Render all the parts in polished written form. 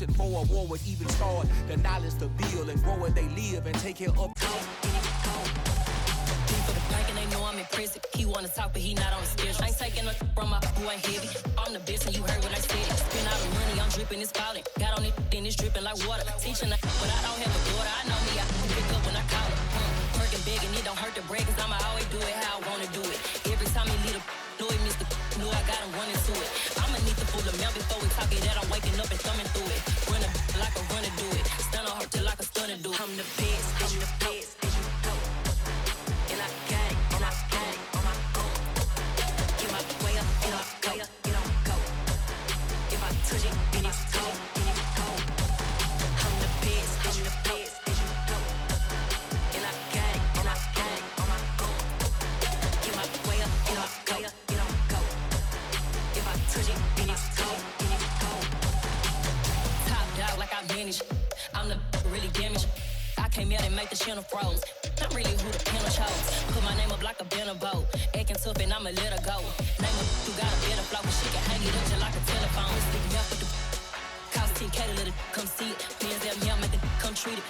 preparation for a war would even start. The knowledge to build and grow where they live and take care of. For the bank and they know I'm in prison. He wanna talk, but he not on the schedule. I ain't taking no from my who ain't heavy. I'm the best and you heard what I said. Spend all the money, I'm dripping, it's falling. Got on it, then it's dripping like water. Teaching her, but I don't have a daughter. I know me, I can pick up when I call her. Working big and it don't hurt to break, cause I'ma always do it how I wanna do it. Every time he lead a do it, Mr. Know I got him running to it. I'ma need the full amount before we talk it that I'm waking up and thumbing through it. Run a like a runner do it. Stun on her till like a stunner do it. I'm the best, I'm the best, as you go. And I got it, and I got it on my own. Get my way up, and I go, it don't go. If I touch it, then it's cold, then it's cold. I'm the best, I'm the best, as you go. And I got it, and I got it on my own. Get my way up, and I go, it don't go. If I touch it, then it's cold, then it's cold. Top dog like I manage. I'm the really damaged. I came out and make the channel froze. I'm really who the piano chose. Put my name up like a banner boat. Acting tough and I'ma let her go. Name her who got a better flow, but she can hang it up just like a telephone. Sticking up with the cost 10K to let it come see it. Pins down here, make it come treat it.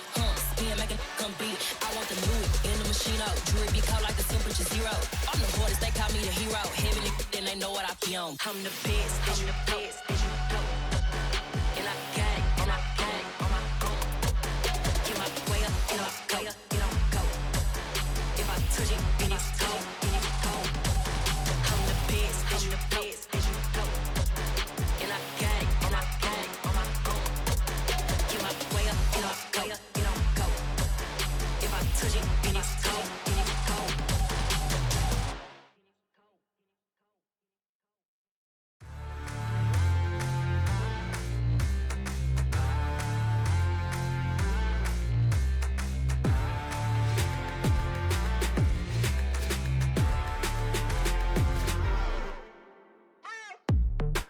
Spin, make it come beat it. I want the new it in the machine out. Jewelry be caught like the temperature zero. I'm the hardest, they call me the hero. Heavenly, then they know what I be on. I'm the best, I'm the best, as you go. And I got it, and I got it on my own. Get my way up, and I go, it don't go. If I touch it, then it's cold, then it's cold. I'm the best, I'm the best, as you go. And I got it, and I got it on my own. Get my way up, and I go, it don't go. If I touch it, then it's cold, then it's cold.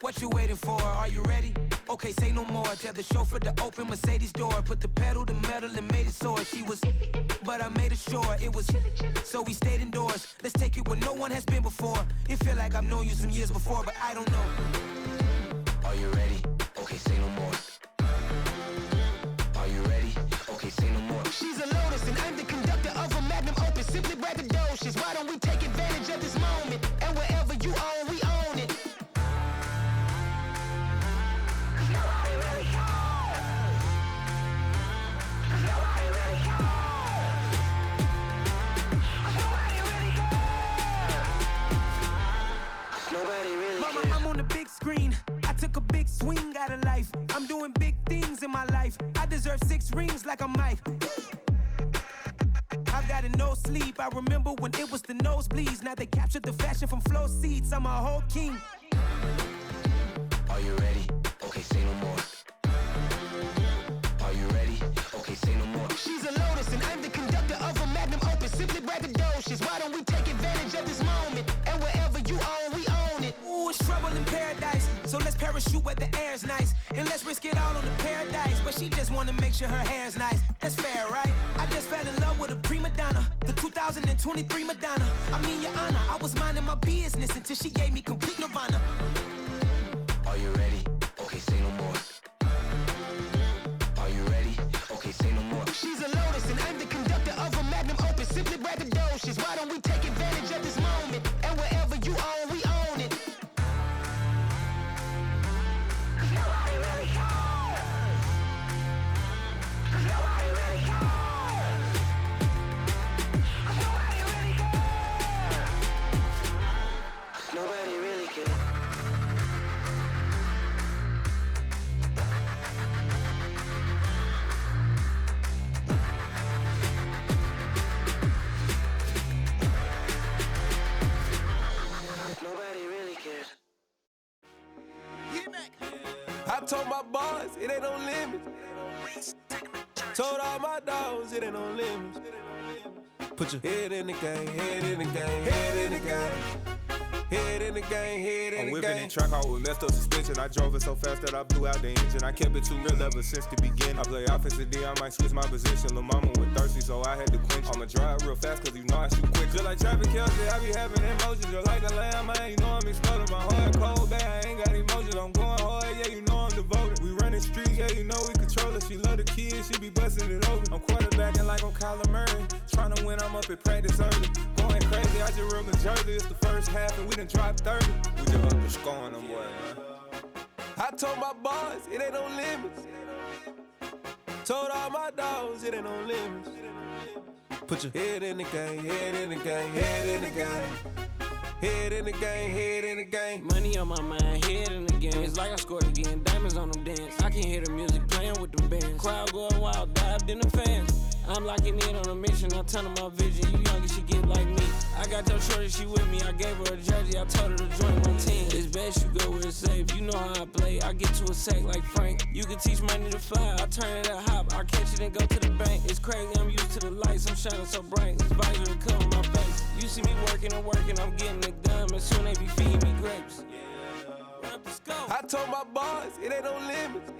What you waiting for? Are you ready? Okay, say no more. Tell the chauffeur to open Mercedes door. Put the pedal to metal and made it soar. She was, but I made it sure it was. So we stayed indoors. Let's take it where no one has been before. It feel like I've known you some years before, but I don't know. Are you ready? Okay, say no more. Are you ready? Okay, say no more. She's a lotus and I'm the conductor of a magnum opus. Simply braggadocious. Why don't we take advantage of this moment? And wherever you own, we own it. Mama, I'm on the big screen. I took a big swing out of life. I'm doing big things in my life. I deserve 6 rings like I'm Mike. I've got no sleep. I remember when it was the nosebleeds. Now they captured the fashion from flow seats. I'm a whole king. Are you ready? Okay, say no more. Are you ready? Okay, say no more. She's a lotus and I'm the conductor of a magnum opus. Simply braggadocious. Why don't we take advantage of this moment? And wherever you own, we own it. Ooh, it's trouble in paradise. So let's parachute where the air's nice. And let's risk it all on the paradise. But she just wanna make sure her hair's nice. That's fair, right? I just fell in love with a prima donna. The 2023 Madonna. I mean, your honor, I was minding my business until she gave me complete nirvana. Are you ready? Okay, say no more. Are you ready? Okay, say no more. She's a lotus and I'm the conductor of a magnum opus. Simply braggadocious. Why don't we take advantage of this moment? And wherever you own, we own it. Nobody really cares. Nobody really cares. Nobody really cares. Nobody really cares. Nobody really cares. I told my boys it ain't no limits. Told all my dogs it ain't no limits. Put your head in the game, head in the game, head in the game. Head in the game, head in the game. I'm whipping in track hall with messed up suspension. I drove it so fast that I blew out the engine. I kept it too real ever since the beginning. I play offensive D, I might switch my position. Lil' mama was thirsty, so I had to quench. I'ma drive real fast, cause you know I shoot quick. Just like traffic Kelsey, I be having emotions. Just like a lamb, man, you know I'm exploding. My heart cold, bad, I ain't got emotions. I'm going hard, yeah, you know I'm devoted. We running the streets, yeah, you know we control her. She love the kids, she be busting it over. I'm quarterbacking like I'm Kyler Murray. Tryna win, I'm up at practice early. Going crazy, I just rode the jersey. It's the first half and we done dropped 30. We just up and scoring them, boy, man. I told my boys, it ain't no limits. Told all my dogs, it ain't no limits. Put your head in the game, head in the game, head in the game. Head in the game, head in the game. Money on my mind, head in the game. It's like I scored again, diamonds on them dance. I can hear the music playing with them bands. Crowd going wild, dived in the fans. I'm locking in on a mission, I'm turning my vision. You young and she get like me. I got your shorty, she with me. I gave her a jersey, I told her to join my team. It's best you go where it's safe. You know how I play. I get to a sack like Frank. You can teach money to fly. I turn it up hop. I catch it and go to the bank. It's crazy, I'm used to the lights. I'm shining so bright. This visor will cover my face. You see me working and working. I'm getting it done. And soon they be feeding me grapes. I told my boys, it ain't no limits.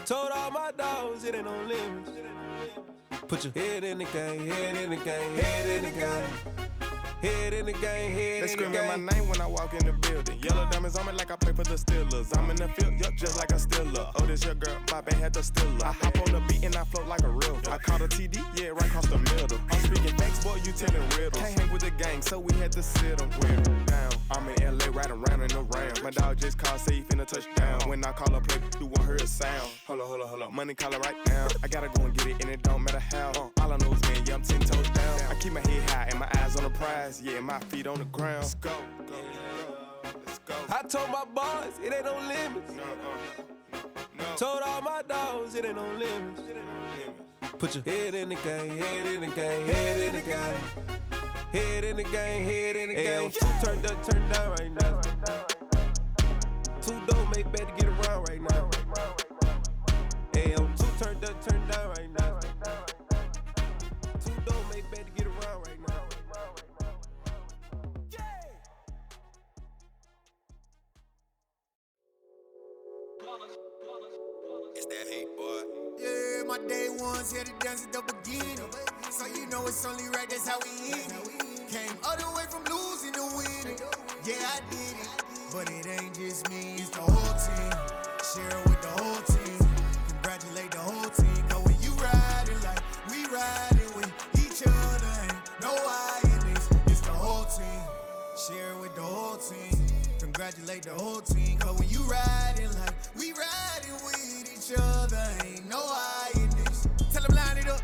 Told all my dogs, it ain't no limits. Put your head in the game, head in the game, head in the game. Head in the game, head in the game. They screaming my name when I walk in the building. Yellow diamonds on me like I play for the Steelers. I'm in the field, yup, just like a Steeler. Oh, this your girl, my band had the Steeler. I hop on the beat and I float like a river. I caught a TD, yeah, right across the middle. I'm speaking facts, boy, you telling riddles. Can't hang with the gang, so we had to sit them down. I'm in LA, riding around in the round. My dog just called, say he finna touchdown. When I call a play, you won't hear a sound. Hold up, money call it right now. I gotta go and get it, and it don't matter how. All I know is, man, yeah, I'm 10 toes down. I keep my head high and my eyes on the prize. Yeah, my feet on the ground. Let's go. Let's go. I told my boys, it ain't no limits. No. Told all my dogs, it ain't no limits. Put your head in the game, head in the game, head in the game. Head in the game, head in the game. Two turned up, turned down right now. Two dope make better get around right now. Hey, I'm two turned up, turned down right now. Two dope make better get around right now. It's that hate, boy. Yeah, my day ones here to dance at the beginning. So you know it's only right, that's how we end it. Came all the way from losing to winning. Yeah, I did it. But it ain't just me, it's the whole team. Share it with the whole team. Congratulate the whole team. Cause when you riding like we riding with each other, ain't no I in this. It's the whole team. Share it with the whole team. Congratulate the whole team. Cause when you riding like we riding with each other, ain't no I in this. Tell them line it up.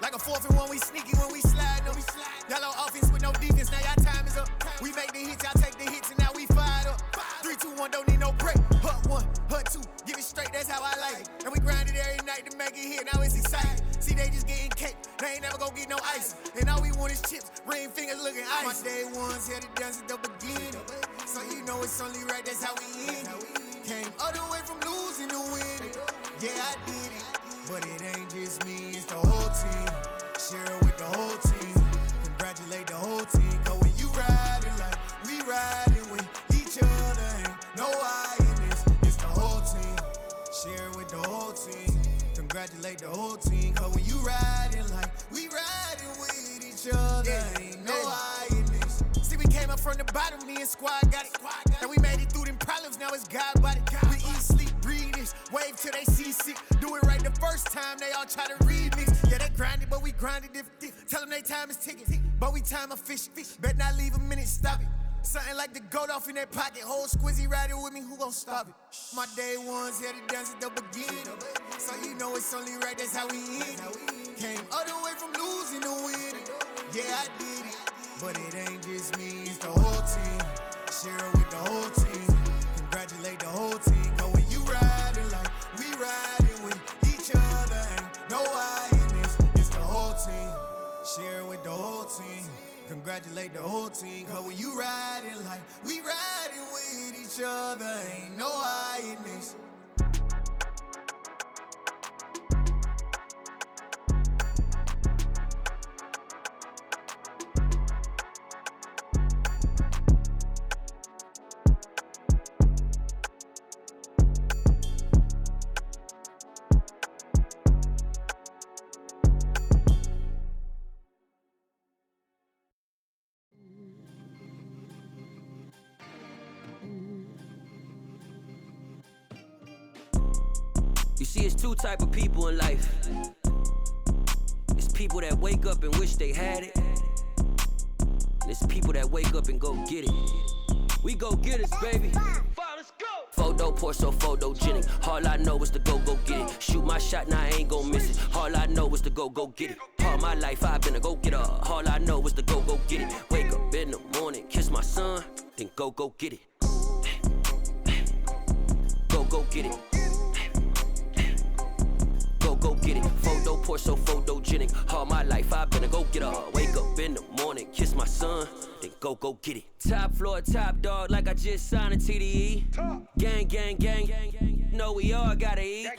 Like a 4th and 1, we sneaky when we slide up. Y'all on offense with no defense, now y'all time is up. We make the hits, y'all take the hits, and now we fired up. 3, 2, 1, don't need no break. Hut 1, hut 2, give it straight, that's how I like it. And we grind it every night to make it hit, now it's exciting. See, they just getting cake, they ain't never gonna get no ice. And all we want is chips, ring fingers looking ice. My day ones here to dance at the beginning. So you know it's only right, that's how we end it. Came all the way from losing to winning. Yeah, I did it. But it ain't just me, it's the whole team. Share it with the whole team. Congratulate the whole team. Cause when you riding like we riding with each other, ain't no I in this. It's the whole team. Share it with the whole team. Congratulate the whole team. Cause when you riding like we riding with each other, ain't no I in this. See, we came up from the bottom, me and squad got it. And we made it through them problems, now it's God body. We eat, sleep, breathe this. Wave till they see sick. Do it right the first time, they all try to remix. Yeah, they grinded, but we grinded different. Tell them they time is ticking, but we time efficient. Bet not leave a minute, stop it. Something like the goat off in that pocket. Whole squizzy riding with me, who gon' stop it? My day ones here to dance at the beginning. So you know it's only right, that's how we end it. Came all the way from losing to winning. Yeah, I did it. But it ain't just me, it's the whole team. Share it with the whole team. Congratulate the whole team. Cause when you riding like we riding with each other, ain't no I in this. It's the whole team. Share it with the whole team. Congratulate the whole team. Cause when you riding like we riding with each other, ain't no I in this. You see, it's two type of people in life. It's people that wake up and wish they had it. And it's people that wake up and go get it. We go get it, baby. Let's go. Photo pour so photogenic. All I know is to go get it. Shoot my shot, now I ain't gon' miss it. All I know is to go get it. All my life I've been a go getter. All I know is to go get it. Wake up in the morning, kiss my son, then go get it. Go get it. Go get it. Photo pour so photogenic. All my life I've been a go getter. Wake up in the morning, kiss my son, then go get it. Top floor, top dog, like I just signed a TDE. Gang, gang, gang. Know we all gotta eat.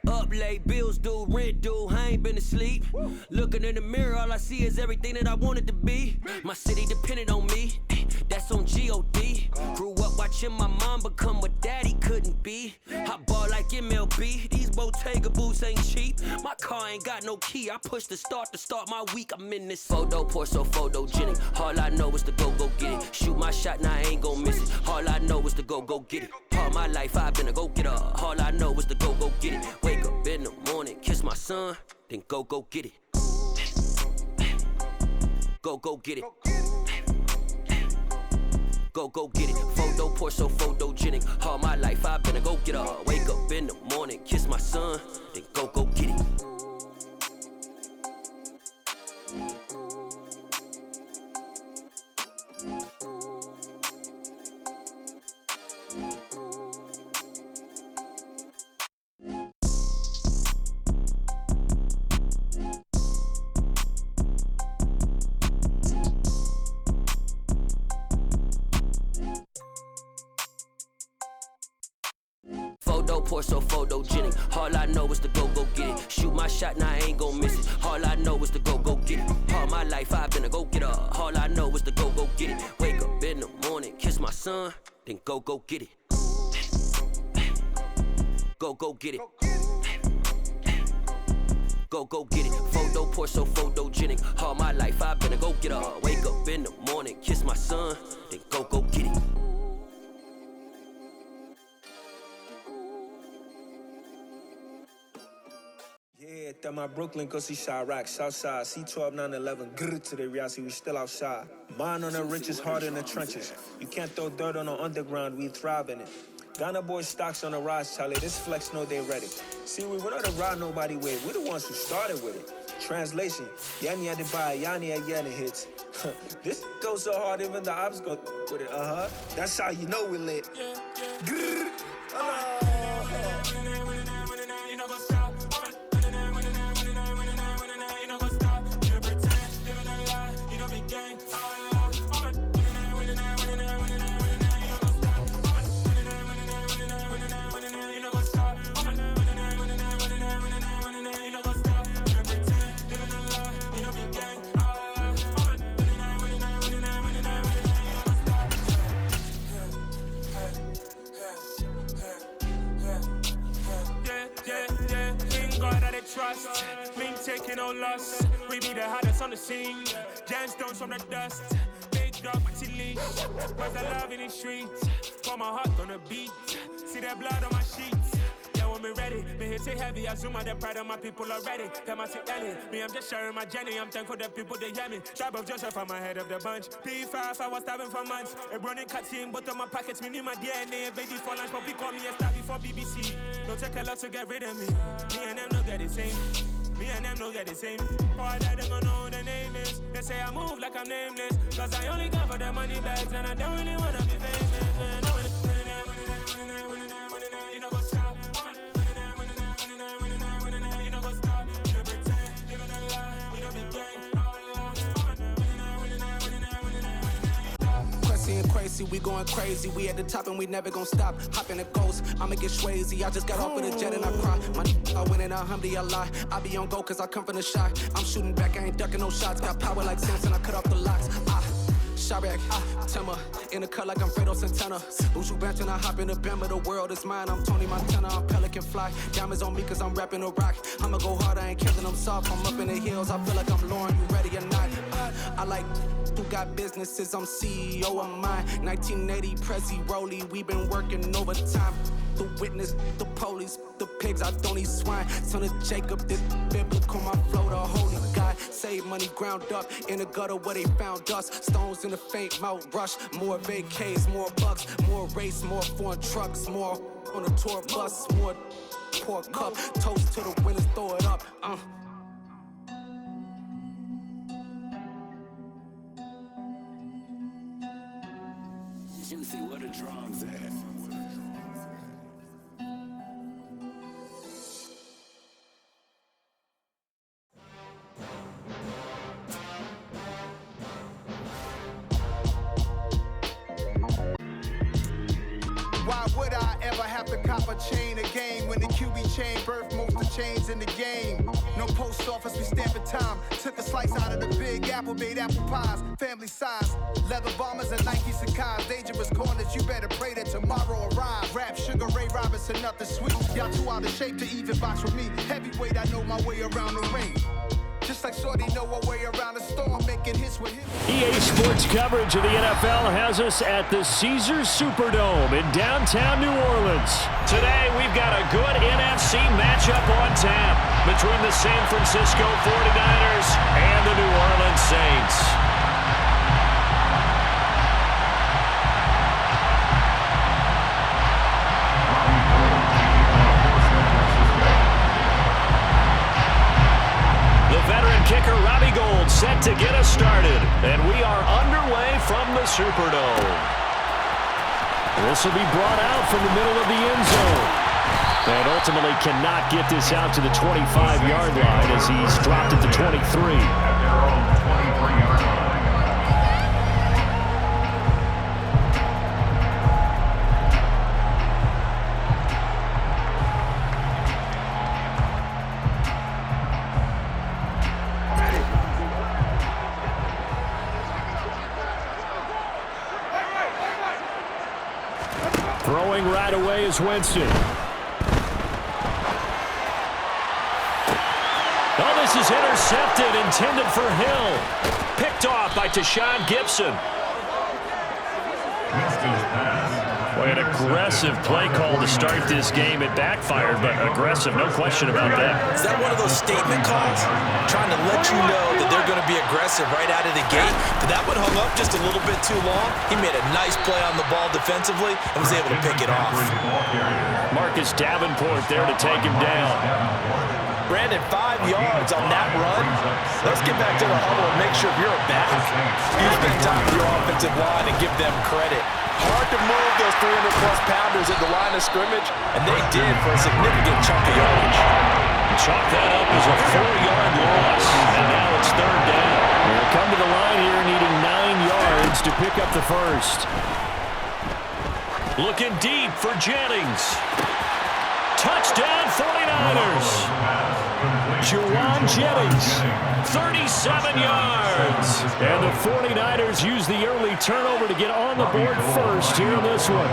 Up late, bills due, rent due. I ain't been asleep. Looking in the mirror, all I see is everything that I wanted to be. My city depended on me. That's on G.O.D. Grew up watching my mom become what daddy couldn't be. I ball like MLB. These Bottega boots ain't cheap. My car ain't got no key. I push the start to start my week. I'm in this photo pour so photogenic. All I know is to go get it. Shoot my shot, now I ain't gon' miss it. All I know is to go get it. All my life I've been a go getter. All I know is to go get it. Wake up in the morning, kiss my son, then go get it. Go get it. Go get it. Photo pour so photogenic. All my life I've been a go getter. Wake up in the morning, kiss my son, then go get it. Photo pour so photogenic. All I know is to go get it. Shoot my shot, now I ain't gon' miss it. All I know is to go get it. All my life I've been a go getter. All I know is to go get it. Wake up in the morning, kiss my son, then go get it. Go get it. Go get it. Photo pour so photogenic. All my life I've been a go getter. Wake up in the morning, kiss my son, then go get it. Yeah, that my Brooklyn, go see Chirac, Southside, C12, 911, grrr to the reality, we still outside. Mine on the richest, heart in the trenches. You can't throw dirt on the underground, we thrive in it. Ghana boys stocks on the rise, Charlie, this flex know they ready. See, we wouldn't ride nobody with, we the ones who started with it. Translation, Yanni had to buy, Yanni had Yanni hits. This goes so hard, even the ops go with it, That's how you know we lit. Grrr, trust, me taking no loss. We be the hottest on the scene. Gemstones from the dust. Big dog, but he leash. Where's the love in the streets? Pour my heart on the beat. See that blood on my sheets. Yeah, when we ready, me hit it heavy. I zoom out the pride of my people already. Them I see Ellie. Me, I'm just sharing my journey. I'm thankful that people they hear me. Tribe of Joseph, I'm ahead of the bunch. P5, I was starving for months. A running cutscene, but on my pockets, me knew my DNA. Baby for lunch, but we call me a star before BBC. Don't take a lot to get rid of me. Me and them don't get the same. Me and them don't get the same. Boy, that they don't know who the name is. They say I move like I'm nameless. Cause I only got for the money bags and I don't really wanna be famous. You know what's up? You know what's up? You pretend, living a lie. You don't be gang. Crazy, we going crazy. We at the top and we never gonna stop. Hop in the ghost, I'ma get swayzy. I just got off with a jet and I cry. My I win in alhamdulillah. I be on go cause I come from the shot. I'm shooting back, I ain't ducking no shots. Got power like Samson, I cut off the locks. Chirac, Timmer, in the cut like I'm Fredo Santana. Buju Banton, I hop in the Bama, the world is mine. I'm Tony Montana, I'm Pelican Fly. Diamonds on me cause I'm rapping a rock. I'ma go hard, I ain't killing them soft. I'm up in the hills, I feel like I'm Lauren, you ready or not? I like who got businesses, I'm CEO of mine. 1980 Prezi Rolly, we been working overtime. the witness, the police, the pigs, I don't eat swine. Son of Jacob, this biblical, my flow, the holy God. Save money ground up in the gutter where they found us. Stones in the faint mouth rush. More vacays, more bucks, more race, more foreign trucks, more on a tour bus, more pour cup. Toast to the winners, throw it up. Juicy, what a drums at. Why would I ever have to cop a chain again when the QB chain birthed most of the chains in the game? No post office, we stamping time. Took a slice out of the big apple, made apple pies, family size. Leather bombers and Nike Sacai's, dangerous corners, you better pray that tomorrow arrives. Rap, Sugar Ray Robinson, nothing sweet. Y'all too out of shape to even box with me. Heavyweight, I know my way around the ring. Just like Shorty know our way around the storm, making hits with him. EA Sports coverage of the NFL has us at the Caesars Superdome in downtown New Orleans. Today, we've got a good NFC matchup on tap between the San Francisco 49ers and the New Orleans Saints. Kicker Robbie Gould set to get us started, and we are underway from the Superdome. This will be brought out from the middle of the end zone, and ultimately cannot get this out to the 25-yard line as he's dropped at the 23. Throwing right away is Winston. Oh, this is intercepted, intended for Hill. Picked off by Tashawn Gibson. Boy, an aggressive play call to start this game. It backfired, but aggressive, no question about that. Is that one of those statement calls? Trying to let you know that they're going to be aggressive right out of the gate. But that one hung up just a little bit too long. He made a nice play on the ball defensively and was able to pick it off. Marcus Davenport there to take him down. Brandon, 5 yards on that run. Let's get back to the huddle and make sure you're a back. You spend time with your offensive line and give them credit. Hard to move those 300-plus pounders at the line of scrimmage, and they did for a significant chunk of yardage. Chalk that up as a 4-yard loss, and now it's third down. We'll come to the line here needing 9 yards to pick up the first. Looking deep for Jennings. Touchdown 49ers. Juwan Jennings, 37 yards. And the 49ers use the early turnover to get on the board first here in this one.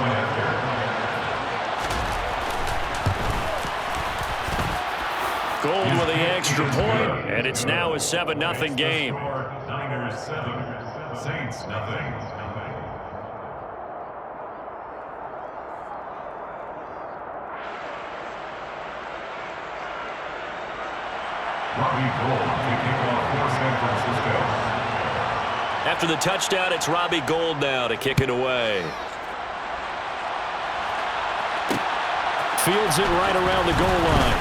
Gould with the extra point, and it's now a 7-0 game. Niners 7, Saints nothing. Robbie Gould kicking off for San Francisco. After the touchdown, it's Robbie Gould now to kick it away. Fields it right around the goal line.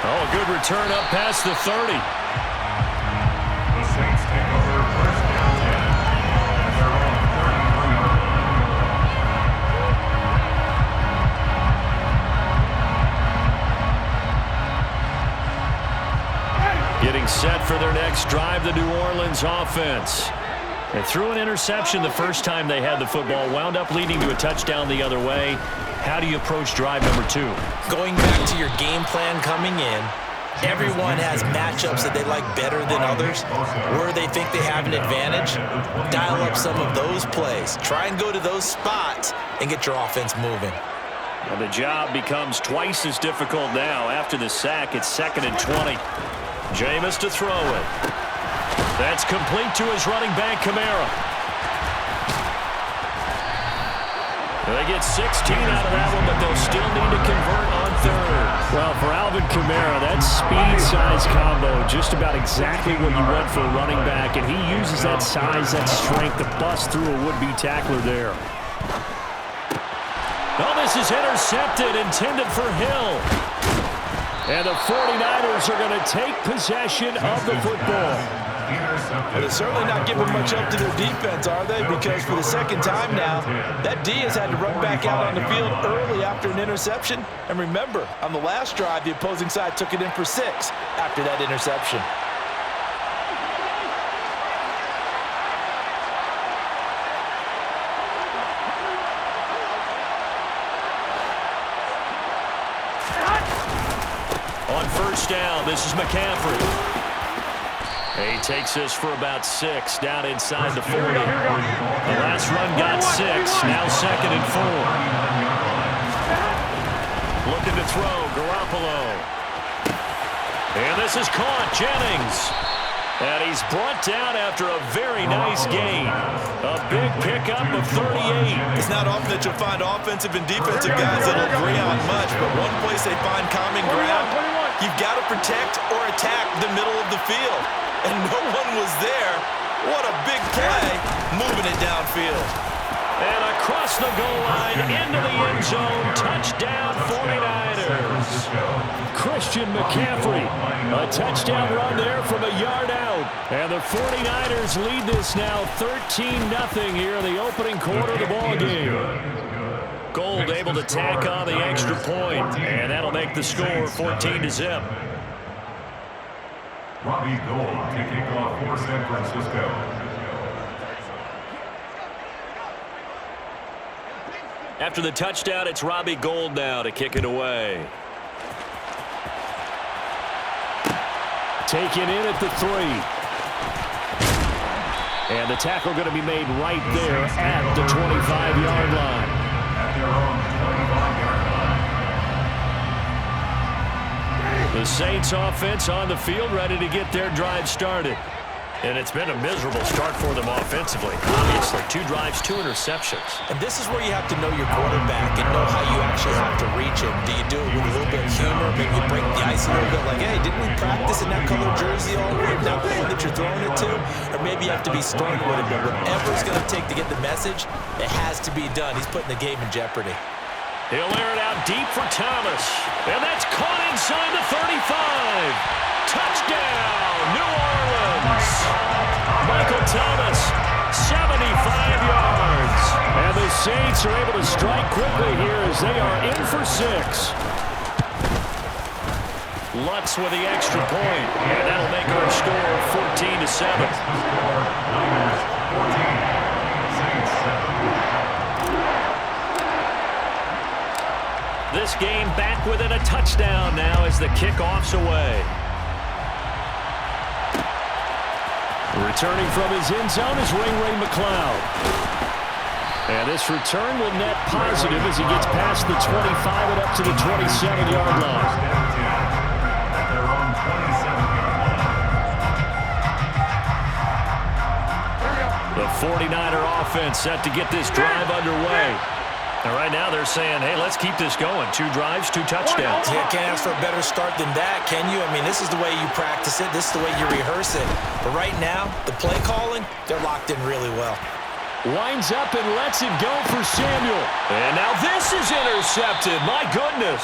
Oh, a good return up past the 30. The Saints take over first down 10 at their own 33. Getting set for their next drive, the New Orleans offense. They threw an interception the first time they had the football, wound up leading to a touchdown the other way. How do you approach drive number 2? Going back to your game plan coming in, everyone has matchups that they like better than others, where they think they have an advantage. Dial up some of those plays. Try and go to those spots and get your offense moving. Well, the job becomes twice as difficult now. After the sack, it's 2nd and 20. Jameis to throw it. That's complete to his running back, Kamara. They get 16 out of that one, but they'll still need to convert on third. Well, for Alvin Kamara, that speed-size combo, just about exactly what you want for a running back, and he uses that size, that strength to bust through a would-be tackler there. Oh, this is intercepted, intended for Hill. And the 49ers are going to take possession of the football. Well, they're certainly not giving much up to their defense, are they? Because for the second time now, that D has had to run back out on the field early after an interception. And remember, on the last drive, the opposing side took it in for 6 after that interception. On first down, this is McCaffrey. He takes this for about 6 down inside the 40. The last run got 6, now 2nd and 4. Looking to throw, Garoppolo. And this is caught, Jennings. And he's brought down after a very nice gain. A big pickup of 38. It's not often that you'll find offensive and defensive guys that'll agree on much, but one place they find common ground, you've got to protect or attack the middle of the field. And no one was there. What a big play, moving it downfield. And across the goal line, into the end zone, touchdown 49ers. Christian McCaffrey, a touchdown run there from a yard out. And the 49ers lead this now 13-0 here in the opening quarter of the ballgame. Gold able to tack on the extra point, and that'll make the score 14-0. Robbie Gould kicking off for San Francisco. After the touchdown, it's Robbie Gould now to kick it away. Taken in at the 3. And the tackle going to be made right there at the 25-yard line. At their own 25-yard line. The Saints offense on the field, ready to get their drive started. And it's been a miserable start for them offensively. Obviously, 2 drives, 2 interceptions. And this is where you have to know your quarterback and know how you actually have to reach him. Do you do it with a little bit of humor? Maybe you break the ice a little bit like, hey, didn't we practice in that color jersey all week? Not the one that you're throwing it to? Or maybe you have to be stern with it. But whatever it's going to take to get the message, it has to be done. He's putting the game in jeopardy. He'll air it out deep for Thomas. And that's caught inside the 35. Touchdown, New Orleans. Michael Thomas, 75 yards. And the Saints are able to strike quickly here as they are in for 6. Lutz with the extra point. And that'll make our score 14-7. This game back within a touchdown now as the kickoff's away. Returning from his end zone is Ray McLeod. And this return will net positive as he gets past the 25 and up to the 27-yard line. The 49er offense set to get this drive underway. And right now they're saying, hey, let's keep this going. 2 drives, 2 touchdowns. Yeah, can't ask for a better start than that, can you? I mean, this is the way you practice it. This is the way you rehearse it. But right now, the play calling, they're locked in really well. Winds up and lets it go for Samuel. And now this is intercepted. My goodness.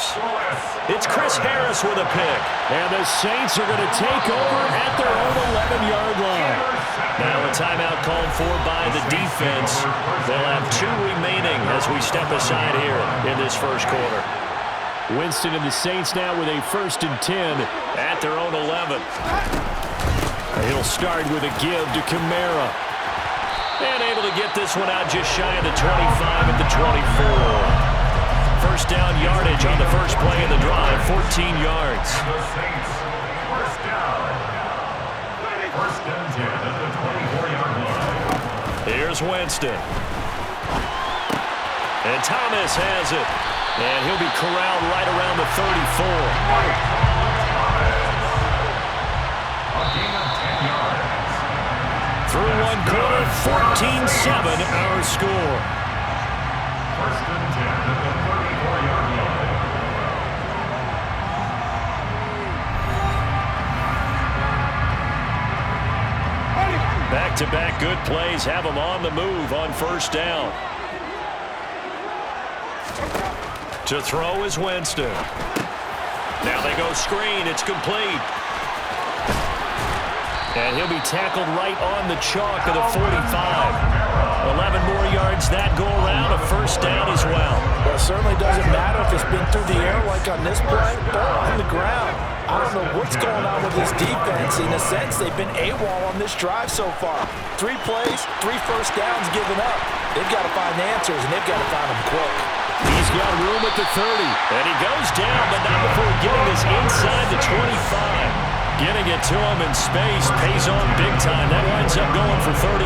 It's Chris Harris with a pick. And the Saints are going to take over at their own 11-yard line. Now a timeout called for by the defense. They'll have 2 remaining as we step aside here in this first quarter. Winston and the Saints now with a 1st and 10 at their own 11. He'll start with a give to Kamara. And able to get this one out just shy of the 25 at the 24. First down yardage on the first play of the drive, 14 yards. First down. First and 10 at the 24-yard line. Here's Winston. And Thomas has it. And he'll be corralled right around the 34. A gain of 10 yards. Through one quarter, 14-7 our score. First and 10 at the 34-yard line. Back-to-back good plays have them on the move on first down. To throw is Winston. Now they go screen. It's complete. And he'll be tackled right on the chalk of the 45. 11 more yards that go around. A first down as well. Well, it certainly doesn't matter if it's been through the air like on this play or on the ground. I don't know what's going on with this defense. In a sense, they've been AWOL on this drive so far. 3 plays, 3 first downs given up. They've got to find answers, and they've got to find them quick. He's got room at the 30, and he goes down, but not before getting this inside the 25. Getting it to him in space pays on big time. That winds up going for 31.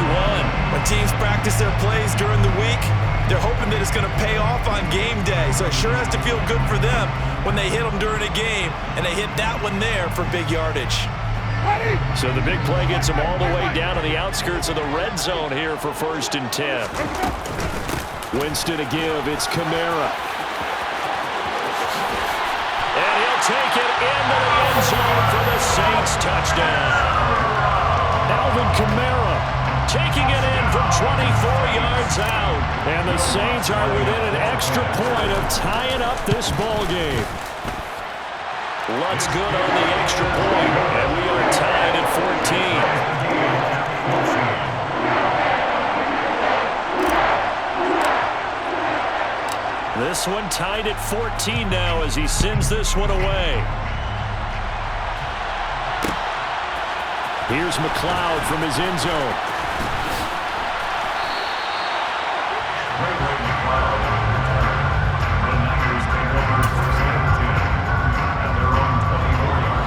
When teams practice their plays during the week, they're hoping that it's going to pay off on game day. So it sure has to feel good for them when they hit them during a game, and they hit that one there for big yardage. So the big play gets them all the way down to the outskirts of the red zone here for first and 10. Winston to give. It's Kamara. And he'll take it into the end zone for the Saints touchdown. Alvin Kamara taking it in from 24 yards out. And the Saints are within an extra point of tying up this ball game. Lutt's good on the extra point, and we are tied at 14. This one tied at 14 now as he sends this one away. Here's McLeod from his end zone.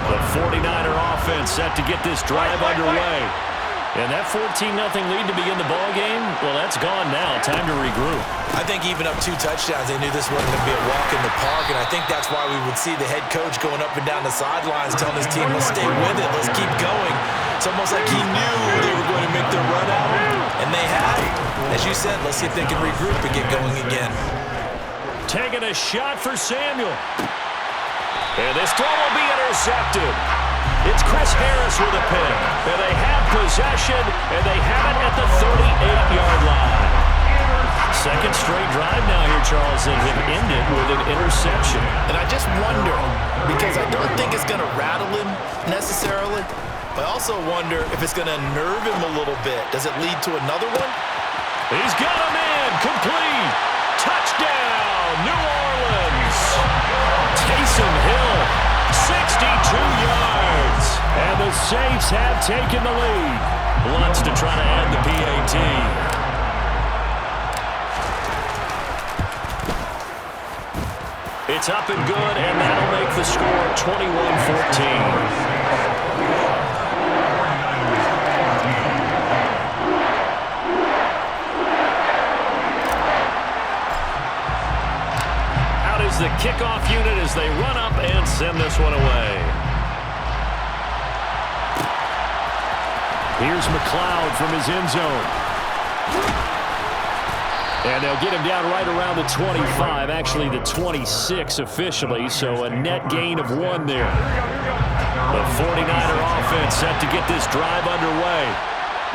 The 49er offense set to get this drive underway. And that 14-0 lead to begin the ball game, well, that's gone now. Time to regroup. I think even up 2 touchdowns, they knew this wasn't going to be a walk in the park, and I think that's why we would see the head coach going up and down the sidelines telling his team, let's stay with it, let's keep going. It's almost like he knew they were going to make their run out, and they had. As you said, let's see if they can regroup and get going again. Taking a shot for Samuel. And this throw will be intercepted. It's Chris Harris with a pick. And they have possession, and they have it at the 38-yard line. Second straight drive now here, Charles, and have ended with an interception. And I just wonder, because I don't think it's going to rattle him necessarily, but I also wonder if it's going to nerve him a little bit. Does it lead to another one? He's got him in. Complete. Touchdown, New Orleans. Taysom Hill, 62 yards. And the Saints have taken the lead. Lutz to try to add the PAT. It's up and good, and that'll make the score 21-14. The kickoff unit as they run up and send this one away. Here's McLeod from his end zone. And they'll get him down right around the 25, actually the 26 officially, so a net gain of 1 there. The 49er offense set to get this drive underway.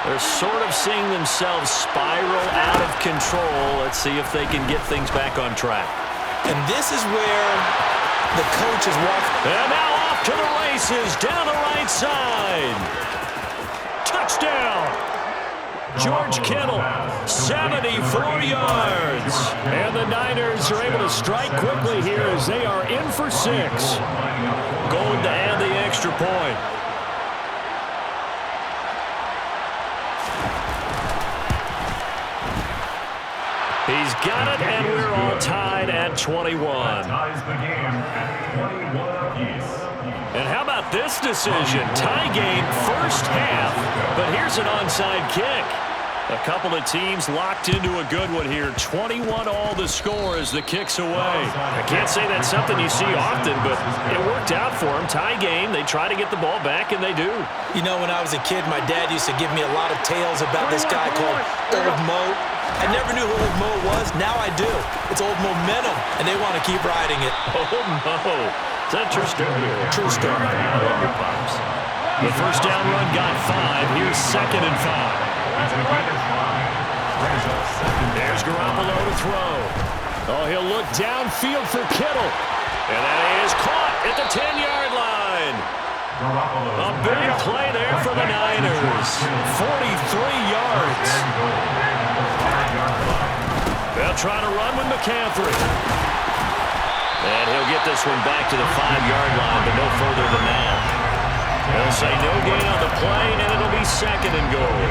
They're sort of seeing themselves spiral out of control. Let's see if they can get things back on track. And this is where the coach is walking. And now off to the races, down the right side. Touchdown. George Kittle, 74 yards. And the Niners are able to strike quickly here as they are in for 6. Going to add the extra point. He's got it, and we're all tied at 21. Ties the game at 21 apiece. And how about this decision? Tie game first half, but here's an onside kick. A couple of teams locked into a good one here. 21-all the score as the kick's away. I can't say that's something you see often, but it worked out for them. Tie game. They try to get the ball back, and they do. You know, when I was a kid, my dad used to give me a lot of tales about this guy called Old Mo. I never knew who Old Mo was. Now I do. It's Old Momentum, and they want to keep riding it. Old Mo. Is that a true story? True story. I love your pops. The first down run got 5. Here's 2nd and 5. There's Garoppolo to throw. Oh, he'll look downfield for Kittle. And that is caught at the 10-yard line. A big play there for the Niners. 43 yards. They'll try to run with McCaffrey. And he'll get this one back to the 5-yard line, but no further than that. They'll say no gain on the play, and it'll be 2nd and goal.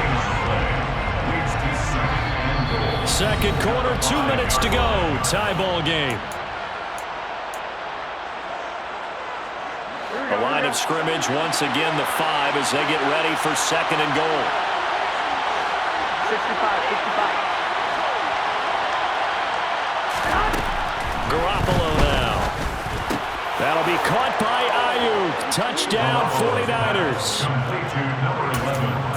Second quarter, 2 minutes to go. Tie ball game. The line of scrimmage, once again, the 5 as they get ready for 2nd and goal. 65. Garoppolo now. That'll be caught by Ayuk. Touchdown, 49ers.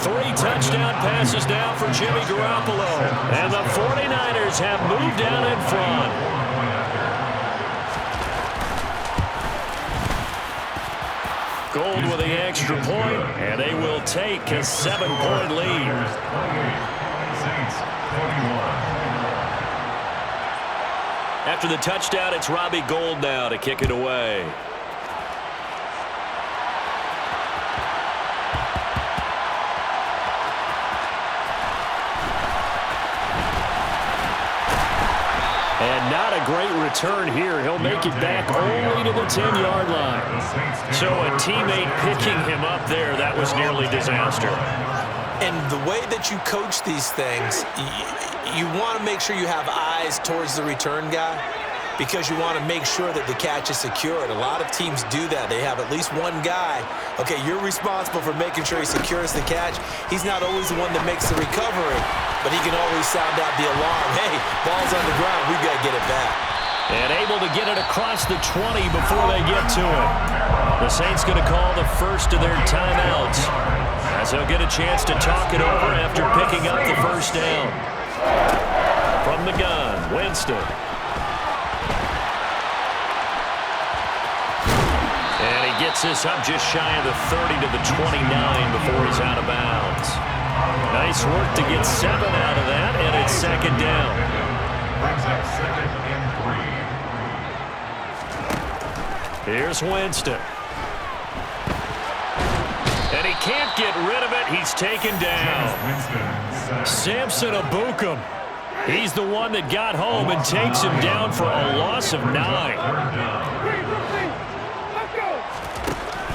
3 touchdown passes now for Jimmy Garoppolo. And the 49ers have moved down in front. Gold with the extra point, and they will take a 7-point lead. After the touchdown, it's Robbie Gould now to kick it away. And not a great return here. He'll make it back only to the 10-yard line. So a teammate picking him up there, that was nearly disaster. And the way that you coach these things, you want to make sure you have eyes towards the return guy because you want to make sure that the catch is secured. A lot of teams do that. They have at least one guy. Okay, you're responsible for making sure he secures the catch. He's not always the one that makes the recovery, but he can always sound out the alarm. Hey, ball's on the ground. We've got to get it back. And able to get it across the 20 before they get to it. The Saints going to call the first of their timeouts as they'll get a chance to talk it over after picking up the first down. From the gun, Winston. And he gets this up just shy of the 30 to the 29 before he's out of bounds. Nice work to get 7 out of that, and it's 2nd down. Brings up 2nd and 3. Here's Winston. And he can't get rid of it. He's taken down. Samson Abukum. He's the one that got home and takes him down for a loss of 9.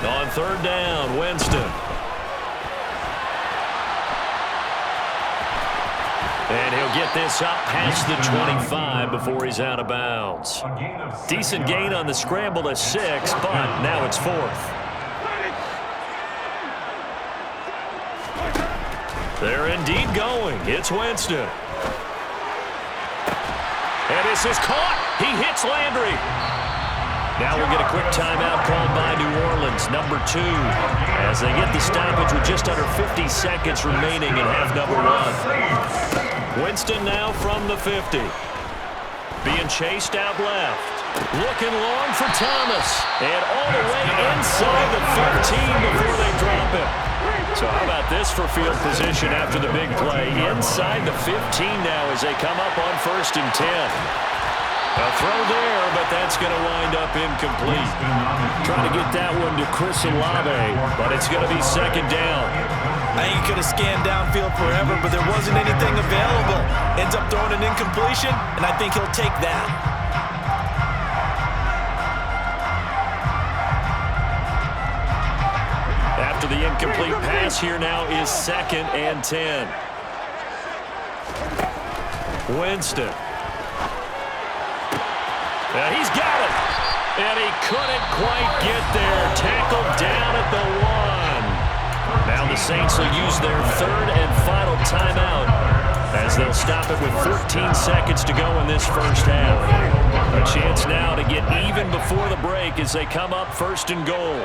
On 3rd down, Winston. And he'll get this up past the 25 before he's out of bounds. Decent gain on the scramble to 6, but now it's 4th. They're indeed going. It's Winston. And this is caught. He hits Landry. Now we'll get a quick timeout called by New Orleans, number 2, as they get the stoppage with just under 50 seconds remaining in half number 1. Winston now from the 50. Being chased out left. Looking long for Thomas. And all the way inside the 15 before they drop it. So how about this for field position after the big play? Inside the 15 now as they come up on 1st and 10. A throw there, but that's going to wind up incomplete. Trying to get that one to Chris Olave, but it's going to be 2nd down. I think he could have scanned downfield forever, but there wasn't anything available. Ends up throwing an incompletion, and I think he'll take that. After the incomplete pass, here now is 2nd and 10. Winston. And he's got it. And he couldn't quite get there. Tackled down at the 1. Now the Saints will use their third and final timeout as they'll stop it with 14 seconds to go in this first half. A chance now to get even before the break as they come up first and goal.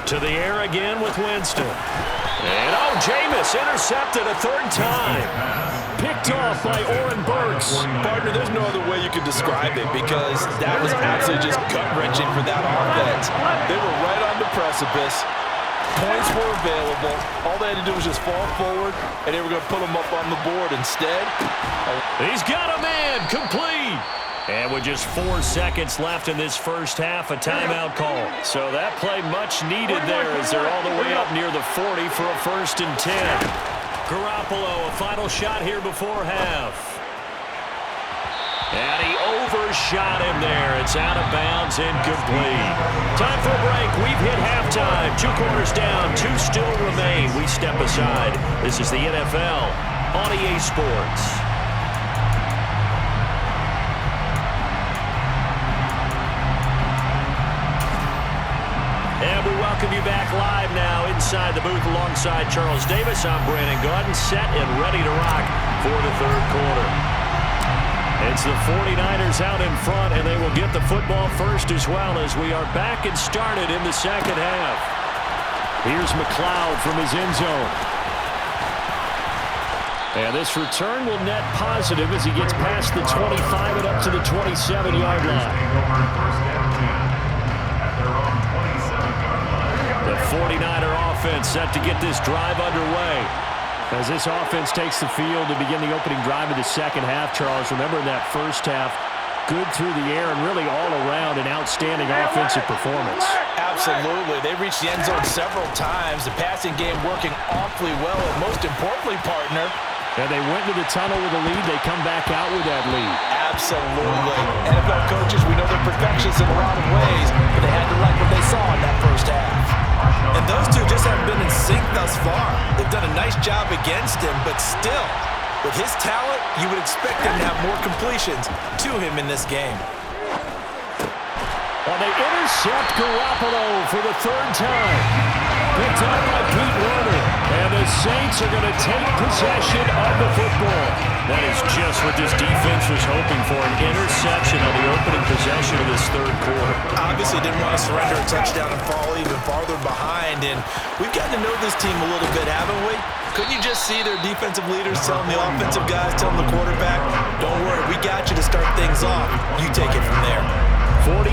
To the air again with Winston. And Jameis intercepted a third time. Picked off by Oren Burks. Partner, there's no other way you could describe it because that was absolutely just gut-wrenching for that offense. They were right on the precipice. Points were available. All they had to do was just fall forward, and they were going to put them up on the board. Instead, he's got a man complete. And with just 4 seconds left in this first half, a timeout call. So that play much needed there as they're all the way up near the 40 for a 1st and 10. Garoppolo, a final shot here before half. And he overshot him there. It's out of bounds, incomplete. Time for a break. We've hit halftime. 2 quarters down, 2 still remain. We step aside. This is the NFL on EA Sports. And we welcome you back live now inside the booth alongside Charles Davis. I'm Brandon Gaudin, set and ready to rock for the third quarter. It's the 49ers out in front, and they will get the football first as well as we are back and started in the second half. Here's McLeod from his end zone. And this return will net positive as he gets past the 25 and up to the 27-yard line. The 49er offense set to get this drive underway. As this offense takes the field to begin the opening drive of the second half, Charles, remember in that first half, good through the air and really all around an outstanding offensive performance. Absolutely. They reached the end zone several times. The passing game working awfully well, and most importantly, partner, and they went into the tunnel with a lead. They come back out with that lead. Absolutely. NFL coaches, we know they're perfectionists in a lot of ways, but they had to like what they saw in that first half. And those two just haven't been in sync thus far. They've done a nice job against him, but still, with his talent, you would expect him to have more completions to him in this game. Well, they intercept Garoppolo for the third time. Picked up by Pete Werner. And the Saints are going to take possession of the football. That is just what this defense was hoping for, an interception on the opening possession of this third quarter. Obviously didn't want to surrender a touchdown and fall even farther behind. And we've gotten to know this team a little bit, haven't we? Couldn't you just see their defensive leaders telling the offensive guys, telling the quarterback, don't worry, we got you to start things off. You take it from there. 47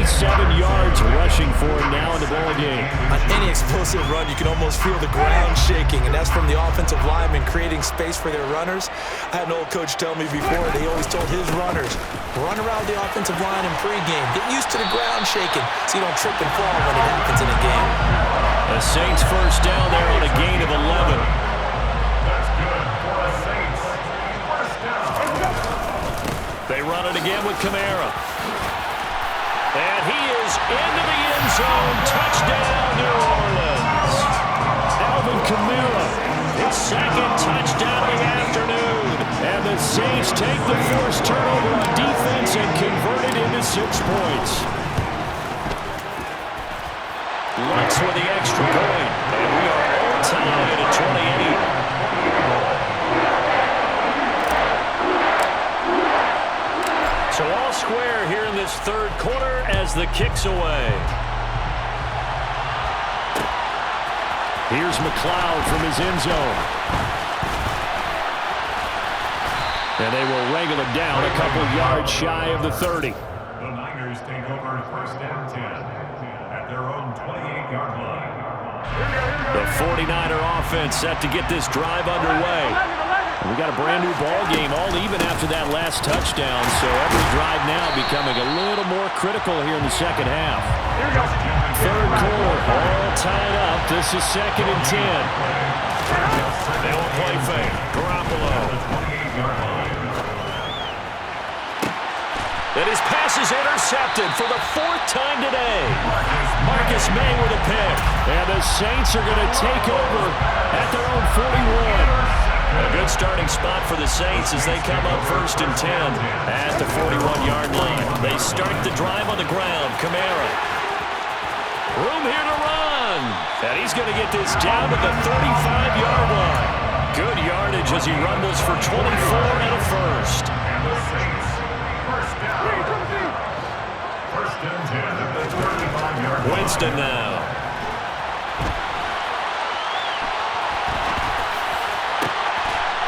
yards rushing for him now in the ball game. On any explosive run, you can almost feel the ground shaking, and that's from the offensive linemen creating space for their runners. I had an old coach tell me before, they always told his runners, run around the offensive line in pregame. Get used to the ground shaking so you don't trip and fall when it happens in a game. The Saints first down there on a gain of 11. That's good for the Saints. First down. They run it again with Kamara. And he is into the end zone. Touchdown, New Orleans. Alvin Kamara, his second touchdown of the afternoon. And the Saints take the first turnover on defense and convert it into 6 points. Lutz with the extra point. And we are all tied at 28. So all square here in this third quarter as the kick's away. Here's McLeod from his end zone. And they will wrangle it down a couple yards shy of the 30. The Niners take over first and 10 at their own 28-yard line. The 49er offense set to get this drive underway. We got a brand new ball game, all even after that last touchdown, so every drive now becoming a little more critical here in the second half. Third quarter, all tied up. This is 2nd and 10. They will play fake. Garoppolo. And his pass is intercepted for the 4th time today. Marcus May with a pick. And the Saints are going to take over at their own 41. A good starting spot for the Saints as they come up 1st and 10 at the 41-yard line. They start the drive on the ground. Kamara. Room here to run. And he's going to get this down to the 35-yard line. Good yardage as he rumbles for 24 and a first. And the Saints, first down. First and 10 at the 35-yard line. Winston now.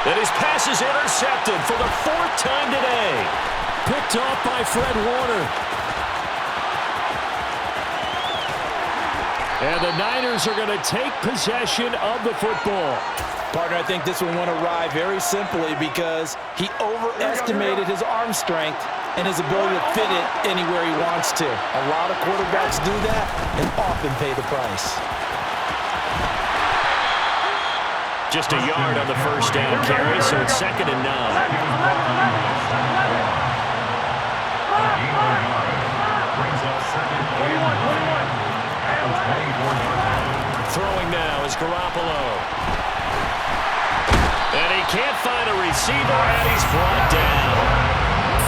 And his pass is intercepted for the 4th time today. Picked off by Fred Warner. And the Niners are going to take possession of the football. Partner, I think this one won awry very simply because he overestimated his arm strength and his ability to fit it anywhere he wants to. A lot of quarterbacks do that and often pay the price. Just a yard on the first down carry, so it's 2nd and 9. Throwing now is Garoppolo. And he can't find a receiver, and he's brought down.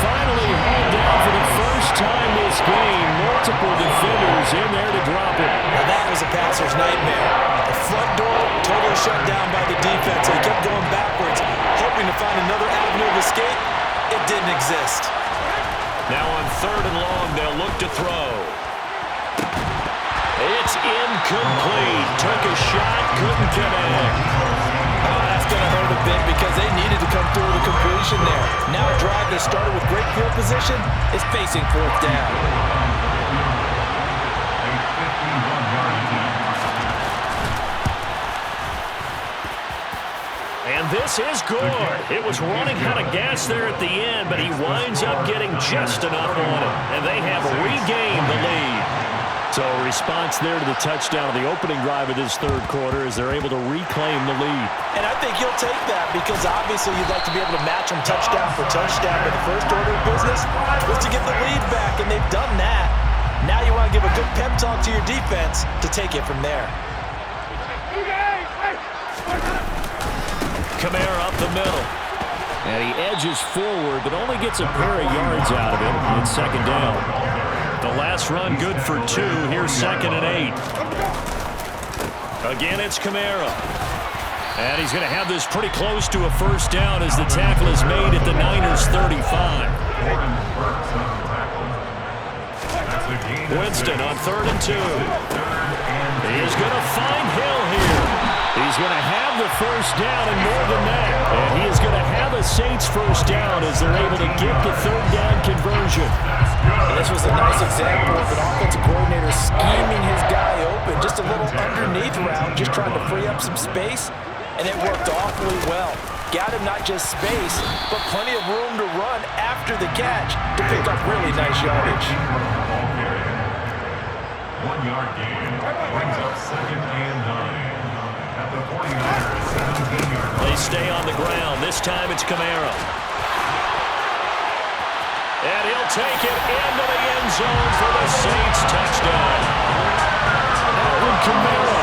Finally hauled down for the first time this game. Multiple defenders in there to drop it. Now that was a passer's nightmare. The front door totally shut down by the defense. He kept going backwards, hoping to find another avenue of escape. It didn't exist. Now on 3rd and long, they'll look to throw. It's incomplete. Took a shot, couldn't connect. Oh, that's going to hurt a bit because they needed to come through with a completion there. Now a drive that started with great field position is facing 4th down. And this is good. It was running out of gas there at the end, but he winds up getting just enough on it. And they have regained the lead. So a response there to the touchdown of the opening drive of this 3rd quarter as they're able to reclaim the lead. And I think you'll take that because obviously you'd like to be able to match them touchdown for touchdown, but the first order of business was to get the lead back, and they've done that. Now you want to give a good pep talk to your defense to take it from there. Kamara up the middle. And he edges forward, but only gets a pair of yards out of it. It's 2nd down. The last run good for 2. Here's 2nd and 8. Again, it's Kamara. And he's going to have this pretty close to a first down as the tackle is made at the Niners' 35. Winston on 3rd and 2. He is going to find Hill here. He's going to have the first down and more than that. And he is going to have a Saints first down as they're able to get the 3rd down conversion. And this was a nice example of an offensive coordinator scheming his guy open. Just a little underneath route, just trying to free up some space. And it worked awfully well. Got him not just space, but plenty of room to run after the catch to pick up really nice yardage. 1 yard gain brings up 2nd and 9. At the 49ers, 17-yard line. They stay on the ground. This time it's Kamara. And he'll take it into the end zone for the Saints touchdown. Alvin Kamara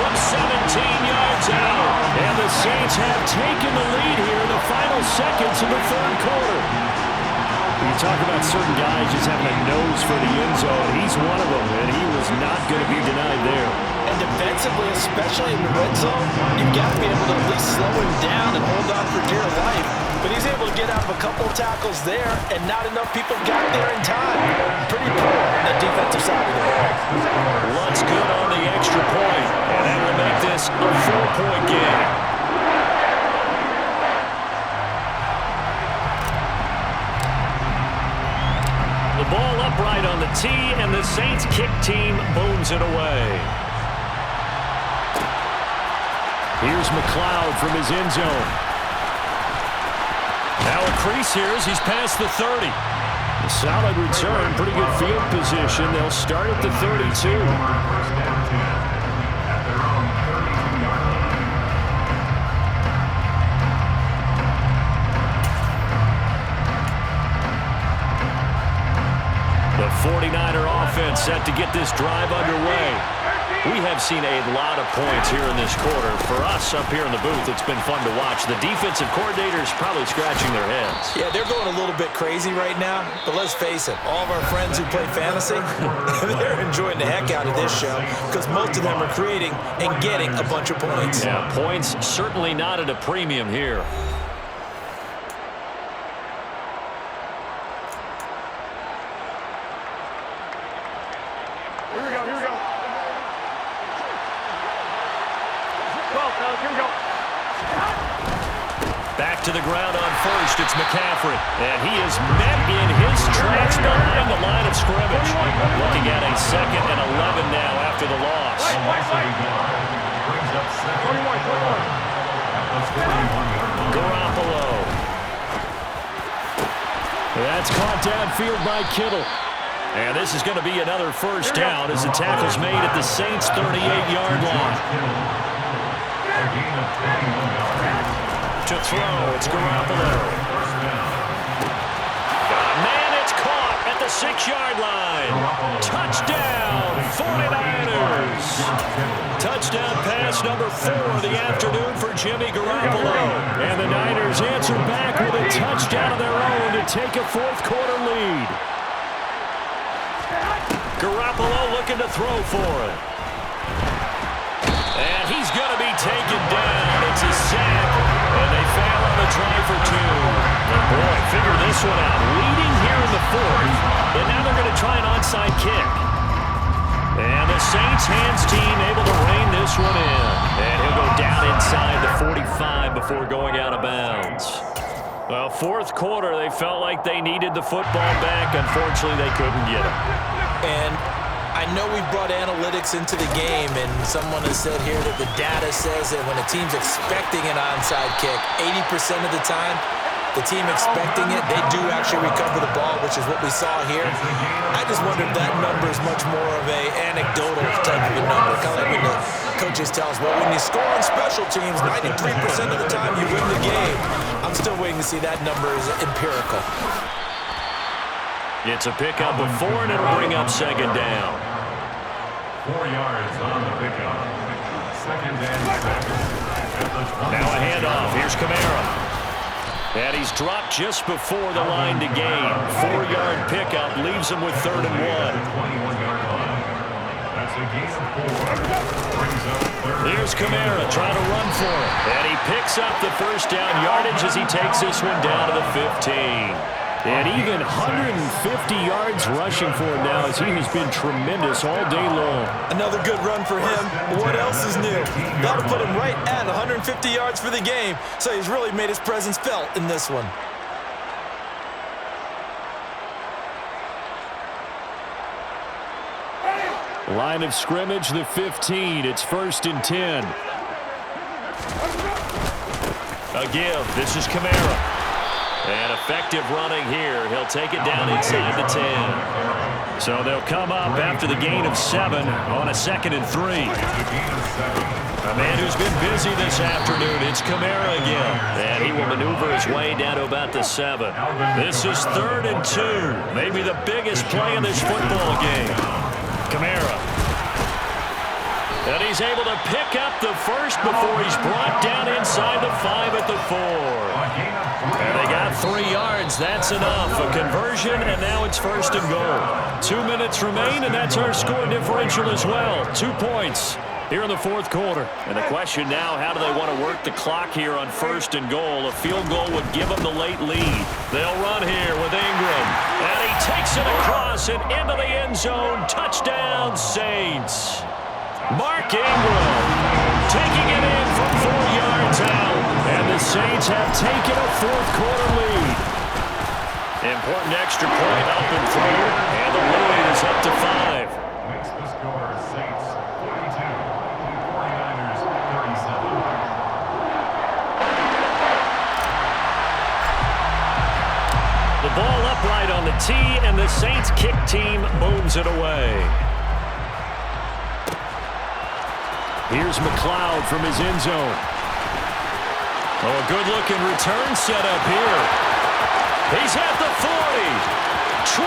from 17 yards out. And the Saints have taken the lead here in the final seconds of the 3rd quarter. You talk about certain guys just having a nose for the end zone. He's one of them, and he was not going to be denied there. And defensively, especially in the red zone, you've got to be able to at least slow him down and hold on for dear life. But he's able to get out of a couple of tackles there, and not enough people got there in time. Pretty poor on the defensive side of the ball. Luntz good on the extra point, and that will make this a 4-point game. The ball upright on the tee, and the Saints kick team booms it away. Here's McLeod from his end zone. Now a crease here as he's past the 30. A solid return, pretty good field position. They'll start at the 32. The 49er offense set to get this drive underway. We have seen a lot of points here in this quarter. For us up here in the booth, it's been fun to watch. The defensive coordinators probably scratching their heads. Yeah, they're going a little bit crazy right now, but let's face it, all of our friends who play fantasy, they're enjoying the heck out of this show because most of them are creating and getting a bunch of points. Yeah, points certainly not at a premium here. Back to the ground on first, it's McCaffrey. And he is met in his tracks behind the line of scrimmage. Looking at a 2nd and 11 now after the loss. Garoppolo. That's caught downfield by Kittle. And this is going to be another first down as the tackle's made at the Saints' 38-yard line. To throw, it's Garoppolo. Man, it's caught at the 6-yard line. Touchdown, 49ers. Touchdown pass number 4 of the afternoon for Jimmy Garoppolo. And the Niners answer back with a touchdown of their own to take a fourth-quarter lead. Garoppolo looking to throw for it. And he's going to be taken down. It's a sack. And they fail on the try for 2. And boy, figure this one out. Leading here in the 4th. And now they're going to try an onside kick. And the Saints hands team able to rein this one in. And he'll go down inside the 45 before going out of bounds. Well, fourth quarter, they felt like they needed the football back. Unfortunately, they couldn't get it. And I know we've brought analytics into the game, and someone has said here that the data says that when a team's expecting an onside kick, 80% of the time, the team expecting it, they do actually recover the ball, which is what we saw here. I just wonder if that number is much more of a anecdotal type of a number, kind of like when the coaches tell us, well, when you score on special teams, 93% of the time you win the game. I'm still waiting to see that number is empirical. It's a pickup of 4, and it'll bring up 2nd down. 4 yards on the pickup. 2nd and 7. Now a handoff. Here's Kamara. And he's dropped just before the line to gain. 4-yard pickup leaves him with 3rd and 1. 21-yard line. That's a gain of 4. Brings up 3rd. Here's Kamara trying to run for it. And he picks up the first down yardage as he takes this one down to the 15. And even 150 yards rushing for him now as he has been tremendous all day long. Another good run for him. What else is new? That'll put him right at 150 yards for the game. So he's really made his presence felt in this one. Line of scrimmage, the 15. It's 1st and 10. A give. This is Kamara. And effective running here. He'll take it down inside the 10. So they'll come up after the gain of 7 on a 2nd and 3. A man who's been busy this afternoon. It's Kamara again. And he will maneuver his way down to about the 7. This is 3rd and 2. Maybe the biggest play in this football game. Kamara. And he's able to pick up the first before he's brought down inside the 5 at the 4. And they got 3 yards. That's enough. A conversion, and now it's 1st and goal. 2 minutes remain, and that's our score differential as well. 2 points here in the 4th quarter. And the question now, how do they want to work the clock here on 1st and goal? A field goal would give them the late lead. They'll run here with Ingram. And he takes it across and into the end zone. Touchdown, Saints. Mark Ingram taking it in from 4 yards out. And the Saints have taken a 4th quarter lead. Important extra point up and through. And the lead is up to 5. Makes the score Saints 42, 49ers 37. The ball upright on the tee, and the Saints kick team booms it away. Here's McLeod from his end zone. Oh, a good-looking return set up here. He's at the 40, 20,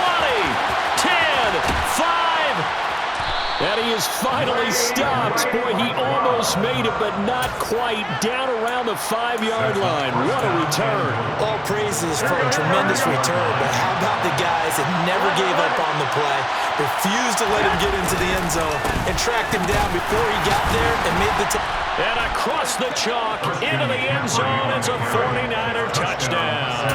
10, 5. And he is is finally stopped. Boy, he almost made it, but not quite. Down around the 5-yard line. What a return. All praises for a tremendous return, but how about the guys that never gave up on the play, refused to let him get into the end zone, and tracked him down before he got there and made the And across the chalk, into the end zone, it's a 49er touchdown.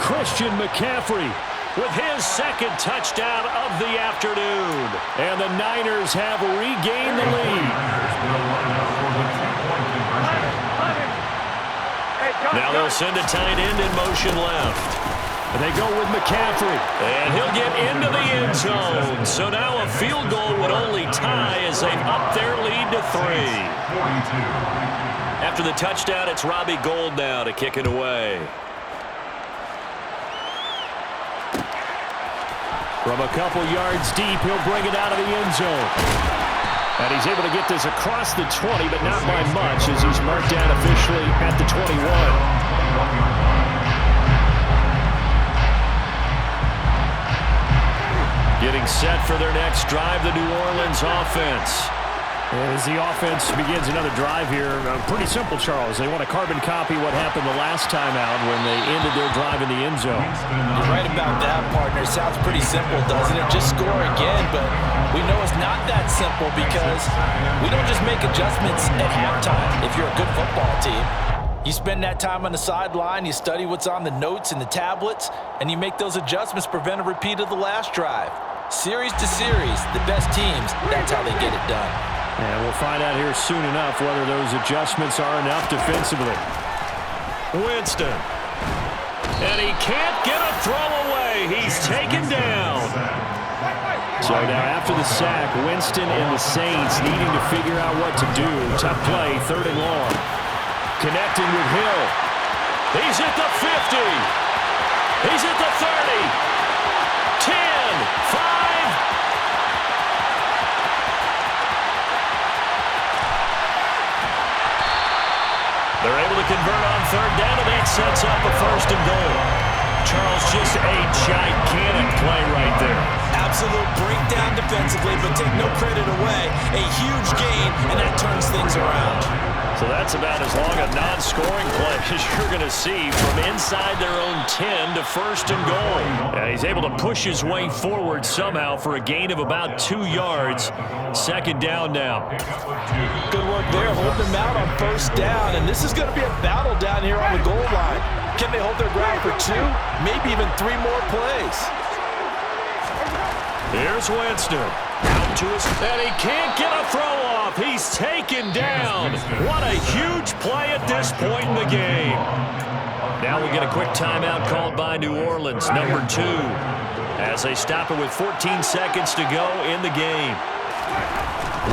Christian McCaffrey with his second touchdown of the afternoon. And the Niners have regained the lead. Now they'll send a tight end in motion left. And they go with McCaffrey. And he'll get into the end zone. So now a field goal would only tie as they've upped their lead to 3. After the touchdown, it's Robbie Gould now to kick it away. From a couple yards deep, he'll bring it out of the end zone. And he's able to get this across the 20, but not by much, as he's marked down officially at the 21. Getting set for their next drive, the New Orleans offense. As the offense begins another drive here, pretty simple, Charles. They want to carbon copy what happened the last time out when they ended their drive in the end zone. You're right about that, partner. Sounds pretty simple, doesn't it? Just score again, but we know it's not that simple because we don't just make adjustments at halftime if you're a good football team. You spend that time on the sideline, you study what's on the notes and the tablets, and you make those adjustments to prevent a repeat of the last drive. Series to series, the best teams, that's how they get it done. And we'll find out here soon enough whether those adjustments are enough defensively. Winston. And he can't get a throw away. He's taken down. So now after the sack, Winston and the Saints needing to figure out what to do. Tough play, 3rd and long. Connecting with Hill. He's at the 50. He's at the 30. 10, 5. They're able to convert on 3rd down, and that sets up a 1st and goal. Charles, just a gigantic play right there. Absolute breakdown defensively, but take no credit away. A huge gain, and that turns things around. So that's about as long a non-scoring play as you're going to see from inside their own 10 to 1st and goal. And he's able to push his way forward somehow for a gain of about 2 yards. 2nd down now. Good work there, holding them out on 1st down. And this is going to be a battle down here on the goal line. Can they hold their ground for 2, maybe even 3 more plays? Here's Winston. Out to his, and he can't get a throw off. He's taken down. What a huge play at this point in the game. Now we get a quick timeout called by New Orleans, number 2, as they stop it with 14 seconds to go in the game.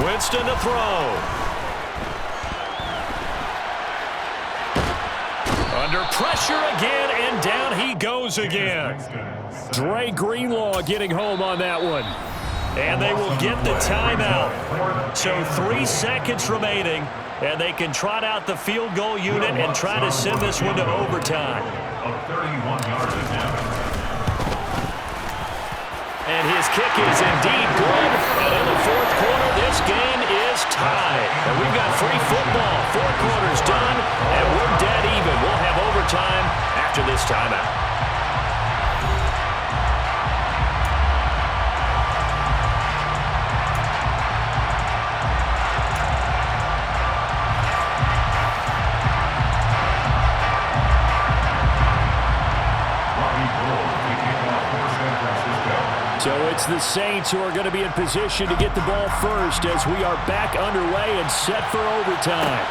Winston to throw. Under pressure again, and down he goes again. Dre Greenlaw getting home on that one. And they will get the timeout. So 3 seconds remaining, and they can trot out the field goal unit and try to send this one to overtime. And his kick is indeed good. And in the 4th quarter, this game is tied. And we've got free football. 4 quarters done, and we're dead even. We'll have overtime after this timeout. So it's the Saints who are going to be in position to get the ball first as we are back underway and set for overtime.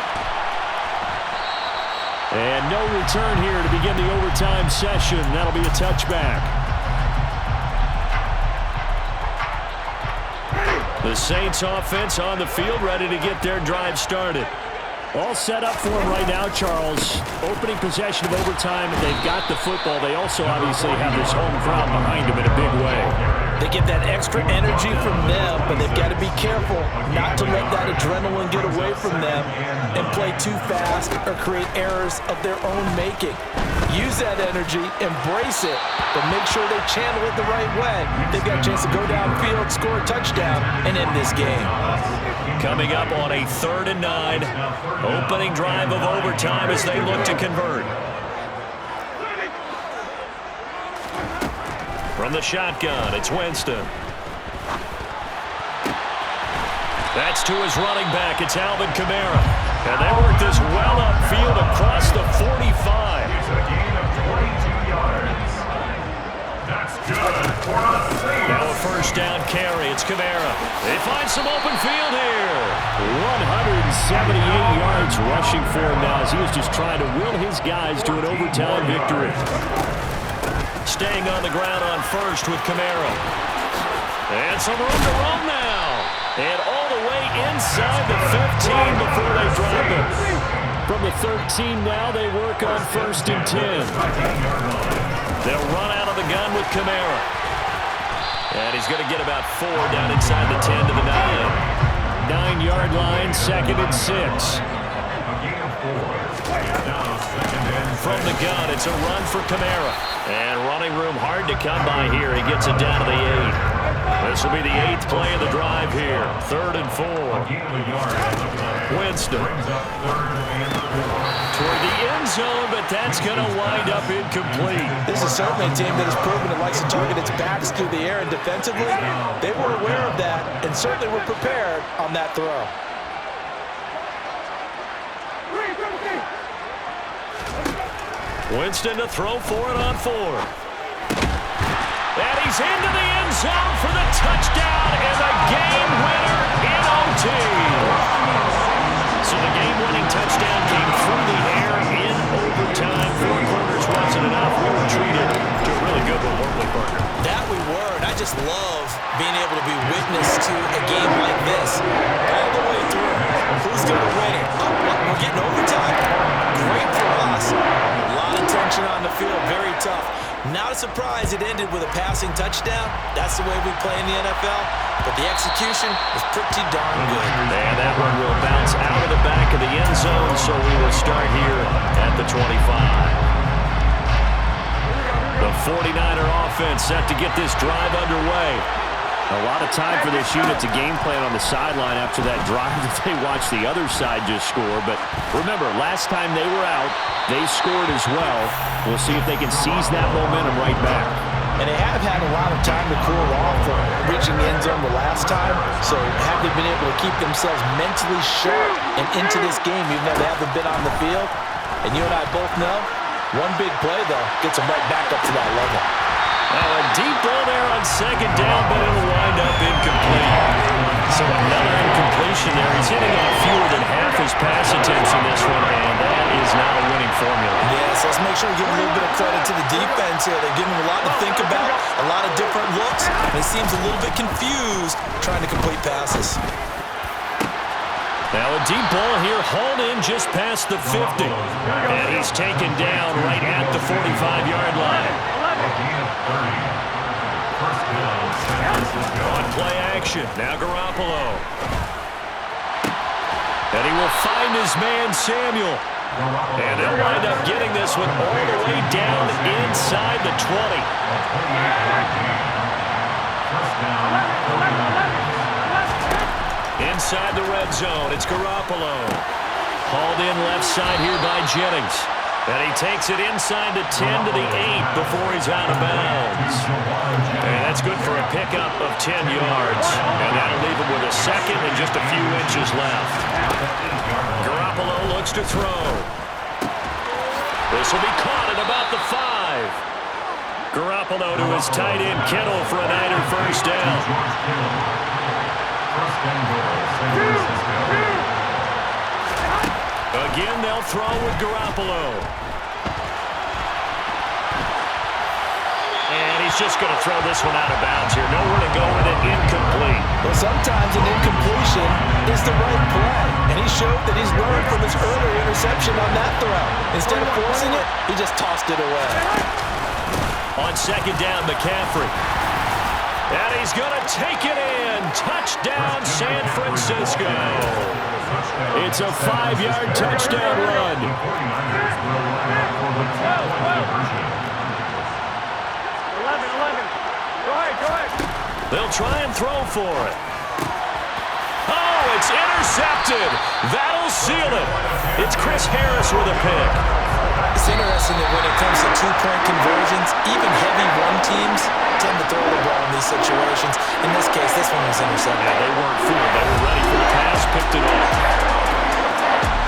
And no return here to begin the overtime session. That'll be a touchback. The Saints offense on the field, ready to get their drive started. All set up for them right now, Charles. Opening possession of overtime. They've got the football. They also obviously have this home crowd behind them in a big way. They get that extra energy from them, but they've got to be careful not to let that adrenaline get away from them and play too fast or create errors of their own making. Use that energy, embrace it, but make sure they channel it the right way. They've got a chance to go downfield, score a touchdown, and end this game. Coming up on a 3rd and 9, opening drive of overtime as they look to convert. From the shotgun, it's Winston. That's to his running back. It's Alvin Kamara. And they work this well upfield across the 45. It's a gain of 22 yards. That's good for a save. Now a first down carry. It's Kamara. They find some open field here. 178 yards rushing for him now as he was just trying to will his guys to an overtime victory. Staying on the ground on first with Kamara. And some room to roam now. And all the way inside the 15 before they drop it. From the 13 now, they work on 1st and 10. They'll run out of the gun with Kamara. And he's going to get about 4 down inside the 10 to the 9. 9-yard line, 2nd and 6. From the gun, it's a run for Kamara. And running room hard to come by here. He gets it down to the 8. This will be the 8th play of the drive here. 3rd and 4. Winston. Toward the end zone, but that's going to wind up incomplete. This is certainly a team that has proven it likes to target its backs through the air, and defensively, they were aware of that and certainly were prepared on that throw. Winston to throw for it on 4. And he's into the end zone for the touchdown and the game winner in OT. So the game-winning touchdown came through the air in overtime. 4 quarters wasn't enough. We were treated to a really good one, weren't we, Parker? That we were, and I just love being able to be witness to a game like this. All the way through. Who's going to win it? We're getting overtime? Great for us. A lot of tension on the field, very tough. Not a surprise it ended with a passing touchdown. That's the way we play in the NFL. But the execution was pretty darn good. And that one will bounce out of the back of the end zone, so we will start here at the 25. The 49er offense set to get this drive underway. A lot of time for this unit to game plan on the sideline after that drive that they watched the other side just score. But remember, last time they were out, they scored as well. We'll see if they can seize that momentum right back. And they have had a lot of time to cool off from reaching the end zone the last time. So have they been able to keep themselves mentally sharp and into this game even though they haven't been on the field? And you and I both know, one big play, though, gets them right back up to that level. Now a deep ball there on 2nd down, but it'll wind up incomplete. So another incompletion there. He's hitting on fewer than half his pass attempts in this one, and that is not a winning formula. Yes, let's make sure we give a little bit of credit to the defense here. They're giving him a lot to think about, a lot of different looks, and he seems a little bit confused trying to complete passes. Now a deep ball here, hauled in just past the 50. And he's taken down right at the 45-yard line. On play action, now Garoppolo. And he will find his man Samuel. And they'll wind up getting this one all the way down inside the 20. Inside the red zone, it's Garoppolo. Hauled in left side here by Jennings. And he takes it inside the 10 to the 8 before he's out of bounds. And that's good for a pickup of 10 yards. And that'll leave him with a second and just a few inches left. Garoppolo looks to throw. This will be caught at about the 5. Garoppolo to his tight end Kittle for a Niner first down. Again, they'll throw with Garoppolo. And he's just going to throw this one out of bounds here. Nowhere to go with it, incomplete. Well, sometimes an incompletion is the right play. And he showed that he's learned from his earlier interception on that throw. Instead of forcing it, he just tossed it away. On 2nd down, McCaffrey. And he's He's going to take it in. Touchdown, San Francisco. It's a 5-yard touchdown run. They'll try and throw for it. Oh, it's intercepted. That'll seal it. It's Chris Harris with a pick. It's interesting that when it comes to two-point conversions, even heavy run teams tend to throw the ball in these situations. In this case, this one was intercepted. Yeah, they weren't fooled. They were ready for the pass, picked it off.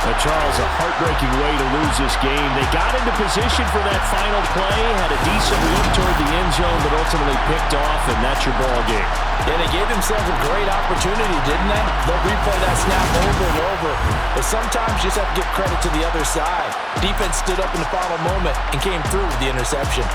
But Charles, a heartbreaking way to lose this game. They got into position for that final play, had a decent look toward the end zone, but ultimately picked off, and that's your ball game. Yeah, they gave themselves a great opportunity, didn't they? They'll replay that snap over and over. But sometimes you just have to give credit to the other side. Defense stood up in the final moment and came through with the interception.